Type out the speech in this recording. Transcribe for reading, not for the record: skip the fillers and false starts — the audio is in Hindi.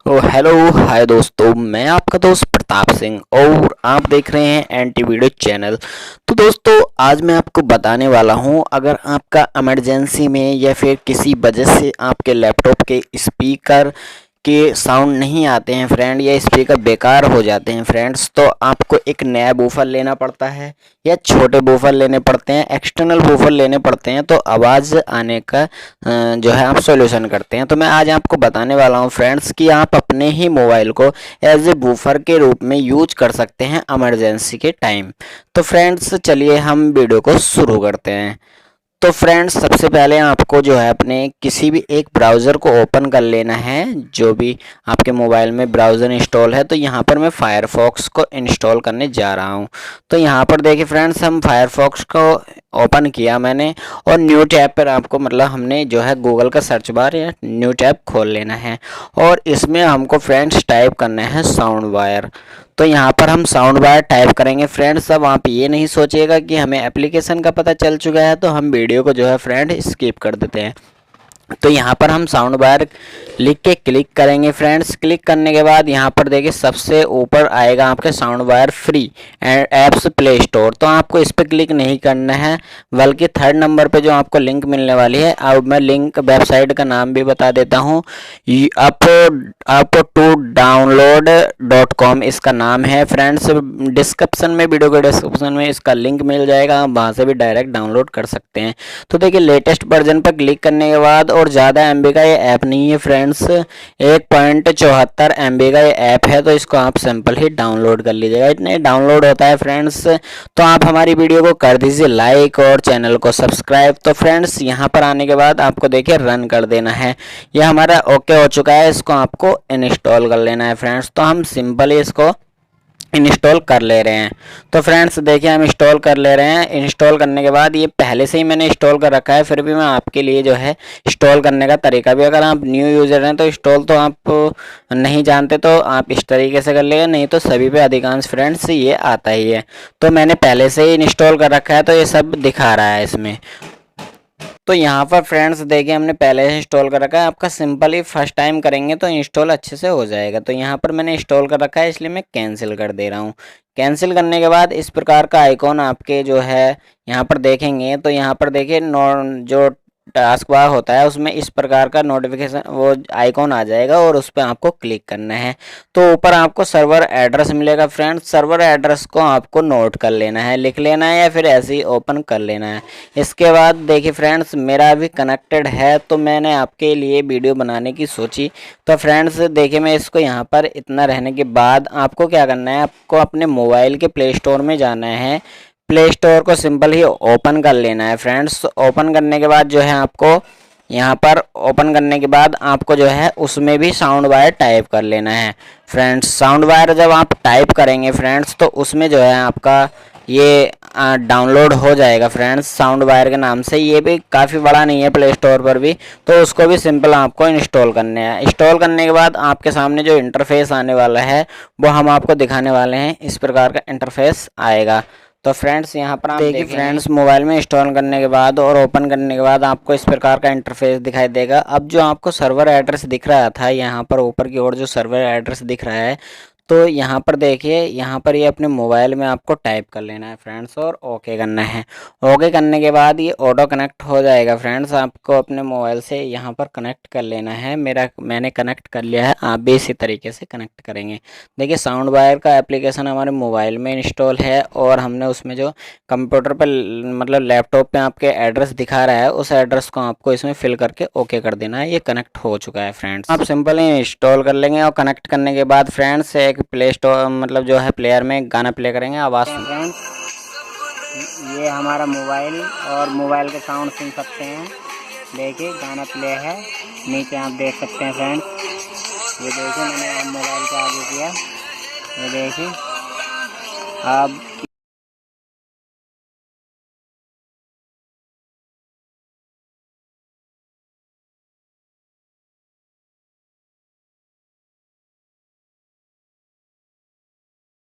ओ हेलो हाय दोस्तों, मैं आपका दोस्त प्रताप सिंह और आप देख रहे हैं एंटी वीडियो चैनल। तो दोस्तों, आज मैं आपको बताने वाला हूं, अगर आपका इमरजेंसी में या फिर किसी वजह से आपके लैपटॉप के स्पीकर के साउंड नहीं आते हैं फ्रेंड, या स्पीकर बेकार हो जाते हैं फ्रेंड्स, तो आपको एक नया बूफर लेना पड़ता है या छोटे बूफर लेने पड़ते हैं, एक्सटर्नल बूफर लेने पड़ते हैं, तो आवाज़ आने का जो है आप सॉल्यूशन करते हैं। तो मैं आज आपको बताने वाला हूं फ्रेंड्स कि आप अपने ही मोबाइल को एज ए बूफर के रूप में यूज कर सकते हैं इमरजेंसी के टाइम। तो फ्रेंड्स चलिए हम वीडियो को शुरू करते हैं। तो फ्रेंड्स, सबसे पहले आपको जो है अपने किसी भी एक ब्राउज़र को ओपन कर लेना है, जो भी आपके मोबाइल में ब्राउज़र इंस्टॉल है। तो यहाँ पर मैं फायरफॉक्स को इंस्टॉल करने जा रहा हूँ। तो यहाँ पर देखिए फ्रेंड्स, हम फायरफॉक्स को ओपन किया मैंने, और न्यू टैब पर आपको मतलब हमने जो है गूगल का सर्च बार या न्यू टैब खोल लेना है, और इसमें हमको फ्रेंड्स टाइप करना है साउंड वायर। तो यहाँ पर हम साउंड बार टाइप करेंगे फ्रेंड्स। अब आप ये नहीं सोचिएगा कि हमें एप्लीकेशन का पता चल चुका है तो हम वीडियो को जो है फ्रेंड स्किप कर देते हैं। तो यहाँ पर हम साउंड बार लिख के क्लिक करेंगे फ्रेंड्स। क्लिक करने के बाद यहाँ पर देखिए सबसे ऊपर आएगा आपके sound bar free and apps play store. तो आपको इस पर क्लिक नहीं करना है, बल्कि थर्ड नंबर पे जो आपको लिंक मिलने वाली है, अब मैं लिंक वेबसाइट का नाम भी बता देता हूँ, up2download.com इसका नाम है फ्रेंड्स। डिस्क्रिप्शन में, वीडियो के डिस्क्रिप्शन में इसका लिंक मिल जाएगा, आप वहाँ से भी डायरेक्ट डाउनलोड कर सकते हैं। तो देखिए लेटेस्ट वर्जन पर क्लिक करने के बाद, और ज़्यादा एमबी का ये ऐप नहीं है फ्रेंड्स, 1.74 MB का ये ऐप है, तो इसको आप सिंपल ही डाउनलोड कर लीजिएगा। इतने डाउनलोड होता है फ्रेंड्स। तो आप हमारी वीडियो को कर दीजिए लाइक और चैनल को सब्सक्राइब। तो फ्रेंड्स यहाँ पर आने के बाद आपको देखिए रन कर देना है। ये हमारा ओके हो चुका है, इसको आपको इंस्टॉल कर लेना है फ्रेंड्स। तो हम सिंपली इसको इंस्टॉल कर ले रहे हैं। तो फ्रेंड्स देखिए हम इंस्टॉल कर ले रहे हैं। इंस्टॉल करने के बाद, ये पहले से ही मैंने इंस्टॉल कर रखा है, फिर भी मैं आपके लिए जो है इंस्टॉल करने का तरीका भी, अगर आप न्यू यूज़र हैं तो इंस्टॉल तो आप नहीं जानते तो आप इस तरीके से कर लेगा, नहीं तो सभी पे अधिकांश फ्रेंड्स ये आता ही है। तो मैंने पहले से ही इंस्टॉल कर रखा है, तो ये सब दिखा रहा है इसमें। तो यहाँ पर फ्रेंड्स देखिए हमने पहले से इंस्टॉल कर रखा है, आपका सिंपल ही फर्स्ट टाइम करेंगे तो इंस्टॉल अच्छे से हो जाएगा। तो यहाँ पर मैंने इंस्टॉल कर रखा है, इसलिए मैं कैंसिल कर दे रहा हूँ। कैंसिल करने के बाद इस प्रकार का आइकॉन आपके जो है यहाँ पर देखेंगे, तो यहाँ पर देखिए जो टास्क बार होता है उसमें इस प्रकार का नोटिफिकेशन वो आइकॉन आ जाएगा, और उस पर आपको क्लिक करना है। तो ऊपर आपको सर्वर एड्रेस मिलेगा फ्रेंड्स, सर्वर एड्रेस को आपको नोट कर लेना है, लिख लेना है, या फिर ऐसे ही ओपन कर लेना है। इसके बाद देखिए फ्रेंड्स मेरा भी कनेक्टेड है, तो मैंने आपके लिए वीडियो बनाने की सोची। तो फ्रेंड्स देखिए मैं इसको यहाँ पर इतना रहने के बाद आपको क्या करना है, आपको अपने मोबाइल के प्ले स्टोर में जाना है। प्ले स्टोर को सिंपल ही ओपन कर लेना है फ्रेंड्स। ओपन करने के बाद जो है आपको यहाँ पर ओपन करने के बाद आपको जो है उसमें भी साउंड वायर टाइप कर लेना है फ्रेंड्स। साउंड वायर जब आप टाइप करेंगे फ्रेंड्स, तो उसमें जो है आपका ये डाउनलोड हो जाएगा फ्रेंड्स, साउंड वायर के नाम से। ये भी काफ़ी बड़ा नहीं है प्ले स्टोर पर भी, तो उसको भी सिंपल आपको इंस्टॉल करने हैं। इंस्टॉल करने के बाद आपके सामने जो इंटरफेस आने वाला है वो हम आपको दिखाने वाले हैं, इस प्रकार का इंटरफेस आएगा। तो फ्रेंड्स यहाँ पर आप देखिए फ्रेंड्स, मोबाइल में इंस्टॉल करने के बाद और ओपन करने के बाद आपको इस प्रकार का इंटरफेस दिखाई देगा। अब जो आपको सर्वर एड्रेस दिख रहा था, यहाँ पर ऊपर की ओर जो सर्वर एड्रेस दिख रहा है, तो यहाँ पर देखिए, यहाँ पर ये अपने मोबाइल में आपको टाइप कर लेना है फ्रेंड्स, और ओके करना है। ओके करने के बाद ये ऑटो कनेक्ट हो जाएगा फ्रेंड्स, आपको अपने मोबाइल से यहाँ पर कनेक्ट कर लेना है। मैंने कनेक्ट कर लिया है, आप भी इसी तरीके से कनेक्ट करेंगे। देखिए साउंड वायर का एप्लीकेशन हमारे मोबाइल में इंस्टॉल है, और हमने उसमें जो कंप्यूटर पर मतलब लैपटॉप पे आपके एड्रेस दिखा रहा है, उस एड्रेस को आपको इसमें फिल करके ओके कर देना है। ये कनेक्ट हो चुका है फ्रेंड्स। आप सिंपल ही इंस्टॉल कर लेंगे, और कनेक्ट करने के बाद फ्रेंड्स एक प्ले स्टोर मतलब जो है प्लेयर में गाना प्ले करेंगे, आवाज़ सुन फ्रेंड्स। ये हमारा मोबाइल, और मोबाइल के साउंड सुन सकते हैं। देखिए गाना प्ले है, नीचे आप देख सकते हैं फ्रेंड्स। ये देखिए मैंने मोबाइल का आगे किया, ये देखिए। अब